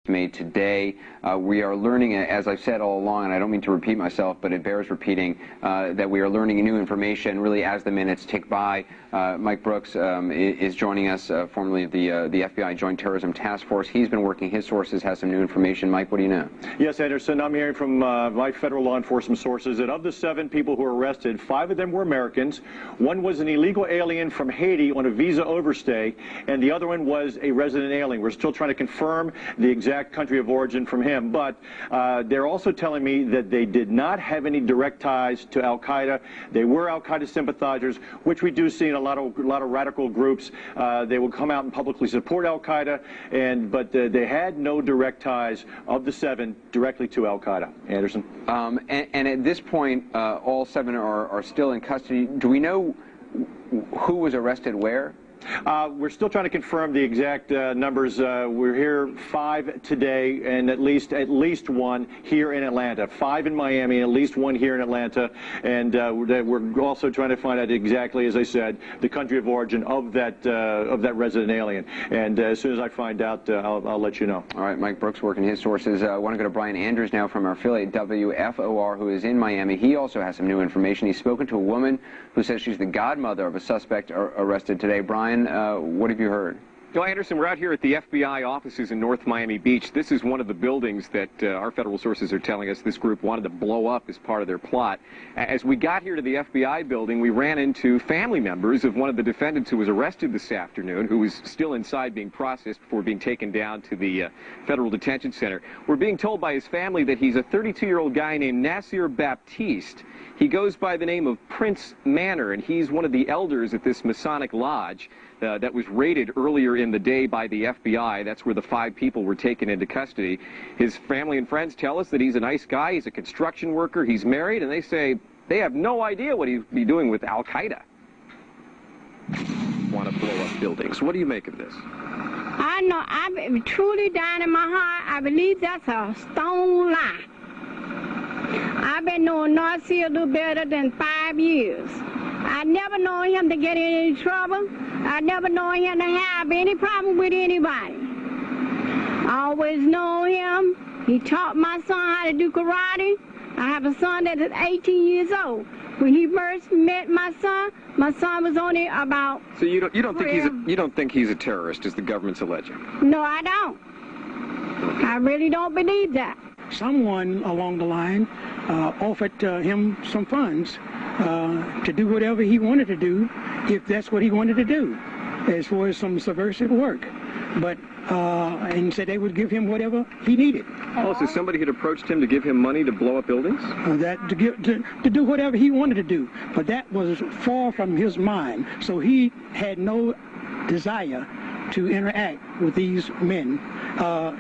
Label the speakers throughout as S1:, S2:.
S1: made today. We are learning, as I've said all along, and I don't mean to repeat myself, but it bears repeating, that we are learning new information really as the minutes tick by. Mike Brooks is joining us, formerly of the FBI Joint Terrorism Task Force. He's been working his sources, has some new information. Mike, what do you know?
S2: Yes, Anderson, I'm hearing from my federal law enforcement sources that of the 7 people who were arrested, 5 of them were Americans. One was an illegal alien from Haiti on a visa overstay, and the other one was a resident alien. We're still trying to confirm the exact country of origin from him, but they're also telling me that they did not have any direct ties to Al-Qaeda. They were Al-Qaeda sympathizers, which we do see in a lot of radical groups. They will come out and publicly support Al-Qaeda, but they had no direct ties of the 7 directly to Al-Qaeda. Anderson?
S1: And at this point, all 7 are still in custody. Do we know who was arrested where?
S2: We're still trying to confirm the exact numbers. We're here 5 today, and at least 1 here in Atlanta. 5 in Miami, and at least 1 here in Atlanta. And we're also trying to find out exactly, as I said, the country of origin of that resident alien. And as soon as I find out, I'll let you know.
S1: All right, Mike Brooks working his sources. I want to go to Brian Andrews now from our affiliate WFOR, who is in Miami. He also has some new information. He's spoken to a woman who says she's the godmother of a suspect arrested today. Brian, what have you heard?
S3: Well, Anderson, we're out here at the FBI offices in North Miami Beach. This is one of the buildings that our federal sources are telling us this group wanted to blow up as part of their plot. As we got here to the FBI building, we ran into family members of one of the defendants who was arrested this afternoon, who was still inside being processed before being taken down to the federal detention center. We're being told by his family that he's a 32-year-old guy named Nasir Baptiste. He goes by the name of Prince Manor, and he's one of the elders at this Masonic Lodge that was raided earlier in the day by the FBI. That's where the 5 people were taken into custody. His family and friends tell us that he's a nice guy, he's a construction worker, he's married, and they say they have no idea what he'd be doing with Al-Qaeda. Want to blow up buildings. What do you make of this?
S4: I know, I truly down in my heart, I believe that's a stone lie. I've been knowing Nasir a little better than 5 years. I never know him to get in any trouble. I never know him to have any problem with anybody. I always know him. He taught my son how to do karate. I have a son that is 18 years old. When he first met my son was only about.
S3: So you don't think he's a terrorist, as the government's alleging?
S4: No, I don't. I really don't believe that.
S5: Someone along the line offered him some funds to do whatever he wanted to do, if that's what he wanted to do, as far as some subversive work. But and said they would give him whatever he needed.
S3: Oh, so somebody had approached him to give him money to blow up buildings?
S5: To do whatever he wanted to do, but that was far from his mind. So he had no desire to interact with these men,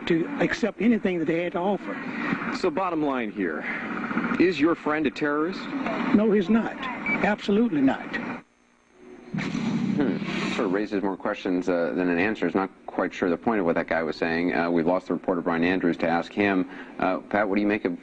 S5: to accept anything that they had to offer.
S3: So bottom line here, is your friend a terrorist?
S5: No, he's not. Absolutely not.
S1: Sort of raises more questions than it answers. Not quite sure the point of what that guy was saying. We've lost the reporter Brian Andrews to ask him. Pat, what do you make of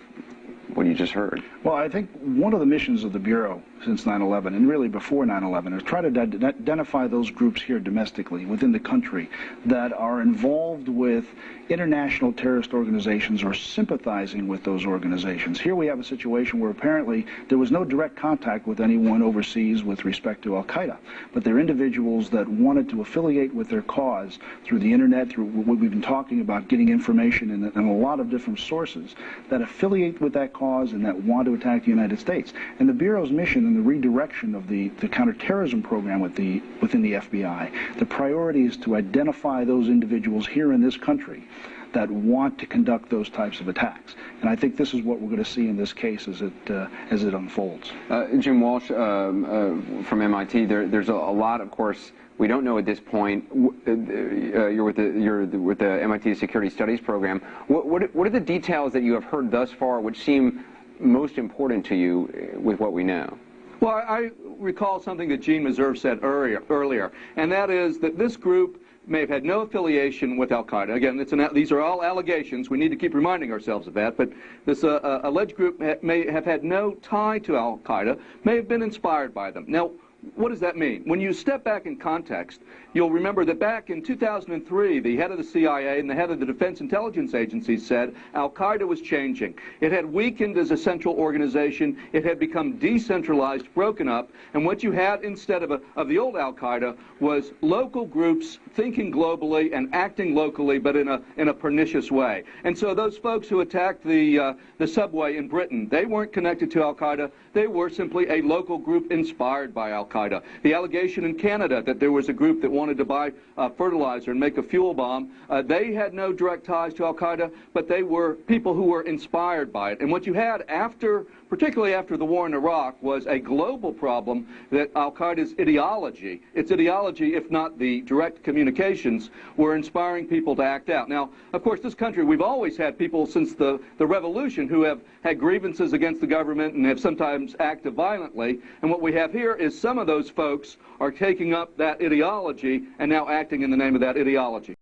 S1: what you just heard?
S6: Well, I think one of the missions of the Bureau since 9/11, and really before 9/11, is try to identify those groups here domestically within the country that are involved with international terrorist organizations or sympathizing with those organizations. Here we have a situation where apparently there was no direct contact with anyone overseas with respect to Al-Qaeda, but they're individuals that wanted to affiliate with their cause through the internet, through what we've been talking about, getting information in a lot of different sources that affiliate with that cause and that want to attack the United States. And the Bureau's mission and the redirection of the counterterrorism program within the FBI, the priority is to identify those individuals here in this country that want to conduct those types of attacks. And I think this is what we're going to see in this case as it unfolds.
S1: Jim Walsh from MIT, there's a lot, of course, we don't know at this point. You're with the MIT Security Studies program. What are the details that you have heard thus far which seem most important to you with what we know?
S7: Well, I recall something that Gene Meserve said earlier, and that is that this group may have had no affiliation with Al-Qaeda. Again, these are all allegations. We need to keep reminding ourselves of that. But this alleged group may have had no tie to Al-Qaeda, may have been inspired by them. Now, what does that mean? When you step back in context, you'll remember that back in 2003, the head of the CIA and the head of the Defense Intelligence Agency said Al-Qaeda was changing. It had weakened as a central organization. It had become decentralized, broken up, and what you had instead of the old Al-Qaeda was local groups thinking globally and acting locally, but in a pernicious way. And so those folks who attacked the subway in Britain, they weren't connected to Al-Qaeda. They were simply a local group inspired by Al-Qaeda. The allegation in Canada that there was a group that wanted to buy fertilizer and make a fuel bomb, they had no direct ties to Al-Qaeda, but they were people who were inspired by it. And what you had after, particularly after the war in Iraq, was a global problem that Al-Qaeda's ideology, its ideology, if not the direct communications, were inspiring people to act out. Now, of course, this country, we've always had people since the revolution who have had grievances against the government and have sometimes acted violently. And what we have here is some of those folks are taking up that ideology and now acting in the name of that ideology.